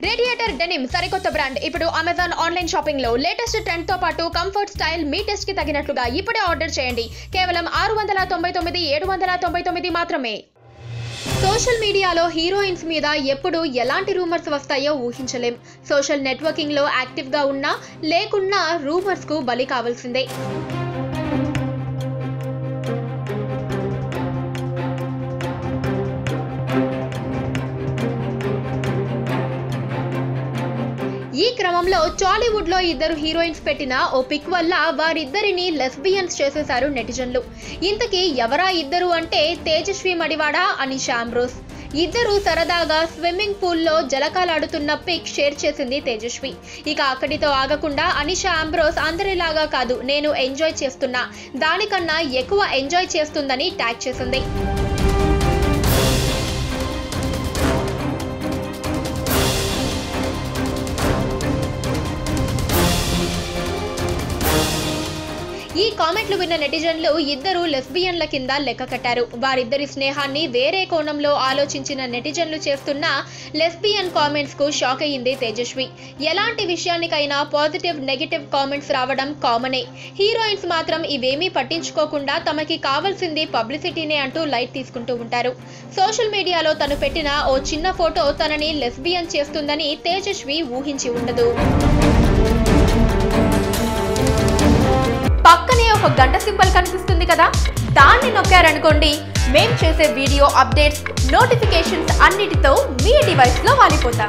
Radiator denim సరికొత్త brand ఇప్పుడు Amazon online shopping లో లేటెస్ట్ ట్రెండ్ తో పాటు కంఫర్ట్ స్టైల్ మీ టెస్ట్ కి తగినట్లుగా ఇప్పుడే ఆర్డర్ చేయండి. కేవలం 699 799 మాత్రమే. సోషల్ మీడియాలో హీరోయిన్స్ మీద ఎప్పుడు ఎలాంటి రూమర్స్ వస్తాయో ఊహించలేం. సోషల్ నెట్వర్కింగ్ లో యాక్టివ్ గా ఉన్నా లేకున్నా రూమర్స్ కు బలి కావాల్సిందే. ఈ క్రమంలో టాలీవుడ్ లో ఇద్దరు హీరోయిన్స్ పెట్టిన ఓ పిక్ వల్ల వారిద్దరిని లెస్బియన్స్ చేసేశారు నెటిజన్లు. ఇంతకీ ఎవరా ఇద్దరు అంటే తేజస్వి మడివాడ, అనిషా అంబ్రోస్. ఇద్దరు సరదాగా స్విమ్మింగ్ పూల్లో జలకాలాడుతున్న పిక్ షేర్ చేసింది తేజస్వి. ఇక అక్కడితో ఆగకుండా అనిషా అంబ్రోస్ అందరిలాగా కాదు, నేను ఎంజాయ్ చేస్తున్నా, దానికన్నా ఎక్కువ ఎంజాయ్ చేస్తుందని ట్యాగ్ చేసింది. ఈ కామెంట్లు విన్న నెటిజన్లు ఇద్దరు లెస్బియన్ల కింద లెక్క కట్టారు. వారిద్దరి స్నేహాన్ని వేరే కోణంలో ఆలోచించిన నెటిజన్లు చేస్తున్న లెస్బియన్ కామెంట్స్ కు షాక్ అయ్యింది తేజస్వి. ఎలాంటి విషయానికైనా పాజిటివ్ నెగటివ్ కామెంట్స్ రావడం కామనే. హీరోయిన్స్ మాత్రం ఇవేమీ పట్టించుకోకుండా తమకి కావాల్సింది పబ్లిసిటీనే అంటూ లైట్ తీసుకుంటూ ఉంటారు. సోషల్ మీడియాలో తను పెట్టిన ఓ చిన్న ఫోటో తనని లెస్బియన్ చేస్తుందని తేజస్వి ఊహించి ఉండదు. పక్కనే ఒక గంట సింబల్ కనిపిస్తుంది కదా, దాన్ని నొక్కారనుకోండి, మేం చేసే వీడియో అప్డేట్స్, నోటిఫికేషన్స్ అన్నిటితో మీ డివైస్ లో వాలిపోతాం.